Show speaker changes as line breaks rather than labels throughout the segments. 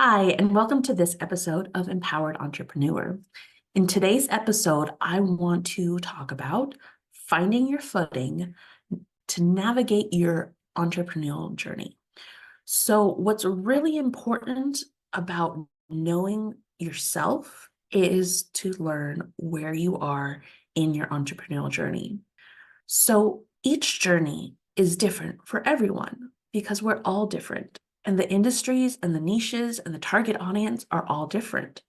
Hi, and welcome to this episode of Empowered Entrepreneur. In today's episode, I want to talk about finding your footing to navigate your entrepreneurial journey. So, what's really important about knowing yourself is to learn where you are in your entrepreneurial journey. So, each journey is different for everyone because we're all different. And the industries and the niches and the target audience are all different.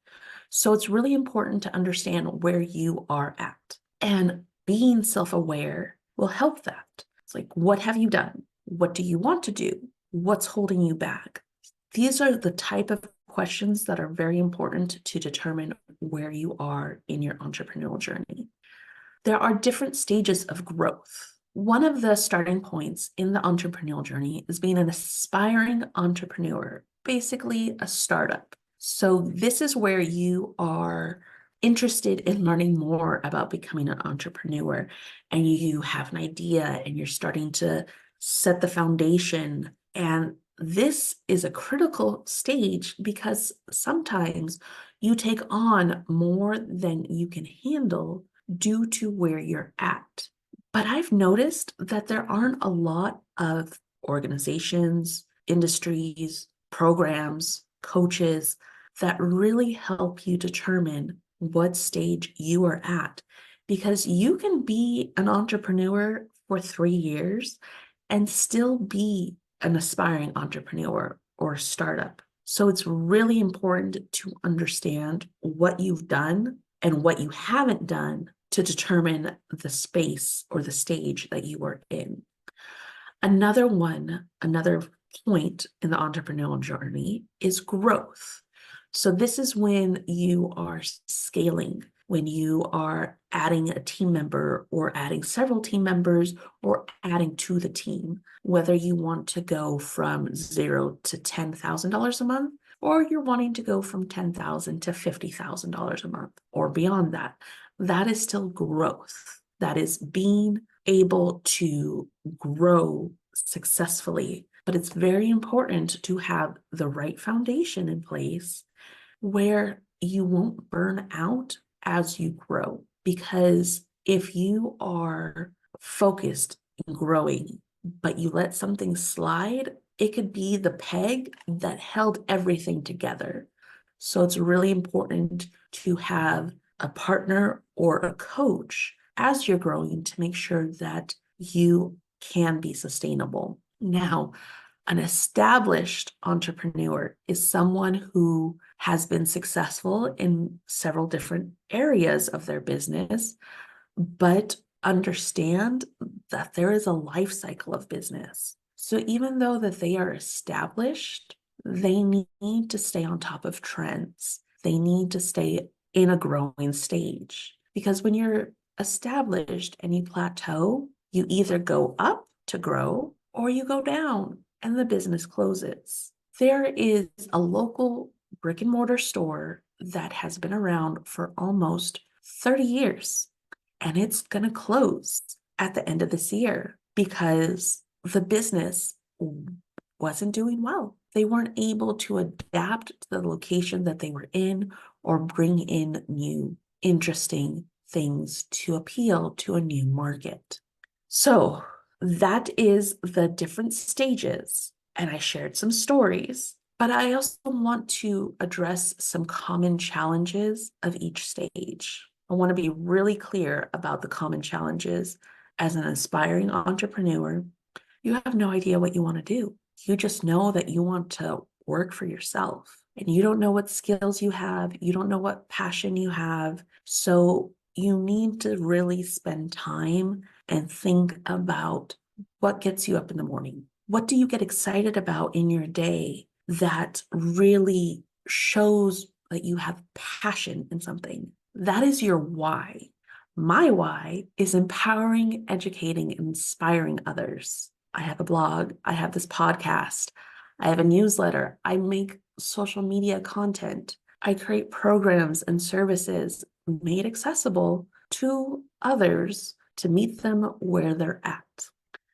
So it's really important to understand where you are at. And being self aware will help that. It's like, what have you done? What do you want to do? What's holding you back? These are the type of questions that are very important to determine where you are in your entrepreneurial journey. There are different stages of growth. One of the starting points in the entrepreneurial journey is being an aspiring entrepreneur, basically a startup. So, this is where you are interested in learning more about becoming an entrepreneur, and you have an idea and you're starting to set the foundation. And this is a critical stage because sometimes you take on more than you can handle due to where you're at. But I've noticed that there aren't a lot of organizations, industries, programs, coaches that really help you determine what stage you are at. Because you can be an entrepreneur for 3 years and still be an aspiring entrepreneur or startup. So it's really important to understand what you've done and what you haven't done to determine the space or the stage that you are in. Another point in the entrepreneurial journey is growth. So this is when you are scaling, when you are adding a team member or adding several team members or adding to the team, whether you want to go from $0 to $10,000 a month, or you're wanting to go from $10,000 to $50,000 a month or beyond that. That is still growth. That is being able to grow successfully. But it's very important to have the right foundation in place where you won't burn out as you grow. Because if you are focused in growing, but you let something slide, it could be the peg that held everything together. So it's really important to have a partner or a coach as you're growing to make sure that you can be sustainable. Now, an established entrepreneur is someone who has been successful in several different areas of their business, but understand that there is a life cycle of business. So even though that they are established, they need to stay on top of trends. They need to stay in a growing stage. Because when you're established and you plateau, you either go up to grow or you go down and the business closes. There is a local brick and mortar store that has been around for almost 30 years, and it's going to close at the end of this year because the business wasn't doing well. They weren't able to adapt to the location that they were in or bring in new, interesting things to appeal to a new market. So that is the different stages. And I shared some stories, but I also want to address some common challenges of each stage. I want to be really clear about the common challenges. As an aspiring entrepreneur, you have no idea what you want to do. You just know that you want to work for yourself and you don't know what skills you have. You don't know what passion you have. So you need to really spend time and think about what gets you up in the morning. What do you get excited about in your day that really shows that you have passion in something? That is your why. My why is empowering, educating, and inspiring others. I have a blog, I have this podcast, I have a newsletter, I make social media content, I create programs and services made accessible to others to meet them where they're at.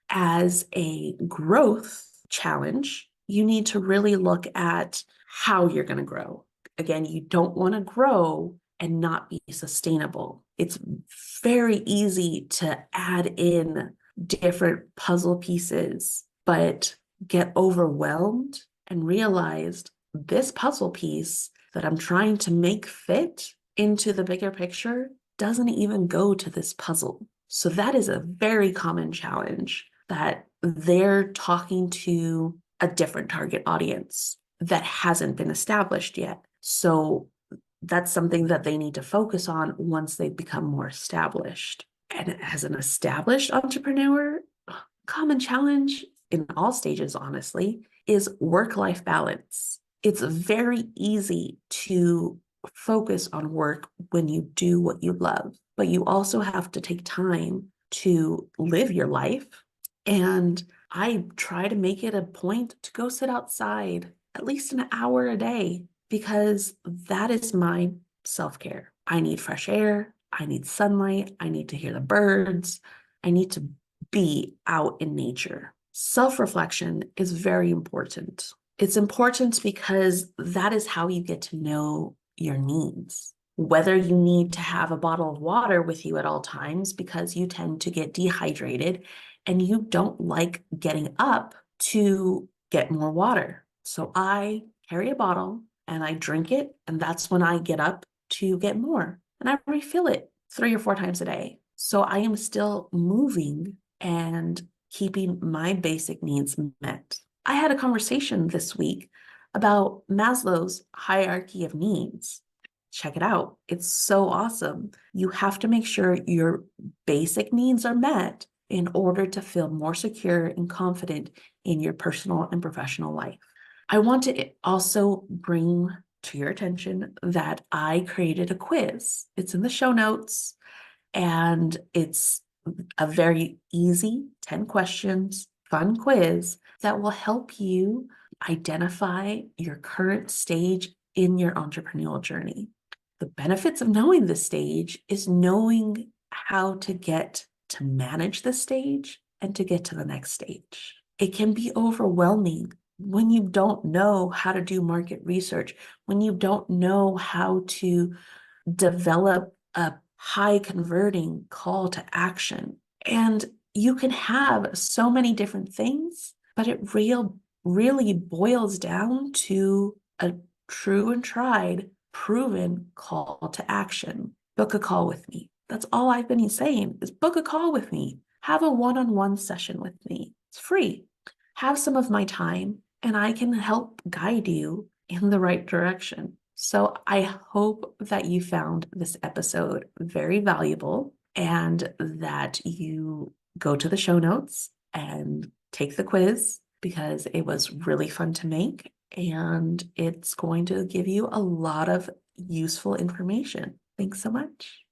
As a growth challenge, you need to really look at how you're going to grow. Again, you don't want to grow and not be sustainable. It's very easy to add in different puzzle pieces, but get overwhelmed and realized this puzzle piece that I'm trying to make fit into the bigger picture doesn't even go to this puzzle. So that is a very common challenge, that they're talking to a different target audience that hasn't been established yet. So that's something that they need to focus on once they become more established. And as an established entrepreneur, common challenge in all stages, honestly, is work-life balance. It's very easy to focus on work when you do what you love, but you also have to take time to live your life. And I try to make it a point to go sit outside at least an hour a day, because that is my self-care. I need fresh air. I need sunlight. I need to hear the birds. I need to be out in nature. Self-reflection is very important. It's important because that is how you get to know your needs. Whether you need to have a bottle of water with you at all times because you tend to get dehydrated and you don't like getting up to get more water. So I carry a bottle and I drink it, and that's when I get up to get more. And I refill it 3 or 4 times a day. So I am still moving and keeping my basic needs met. I had a conversation this week about Maslow's hierarchy of needs. Check it out. It's so awesome. You have to make sure your basic needs are met in order to feel more secure and confident in your personal and professional life. I want to also bring to your attention that I created a quiz. It's in the show notes, and it's a very easy 10 questions, fun quiz that will help you identify your current stage in your entrepreneurial journey. The benefits of knowing this stage is knowing how to get to manage the stage and to get to the next stage. It can be overwhelming when you don't know how to do market research, when you don't know how to develop a high converting call to action. And you can have so many different things, but it really boils down to a true and tried, proven call to action. Book a call with me. That's all I've been saying, is book a call with me. Have a one-on-one session with me. It's free. Have some of my time, and I can help guide you in the right direction. So I hope that you found this episode very valuable, and that you go to the show notes and take the quiz, because it was really fun to make, and it's going to give you a lot of useful information. Thanks so much.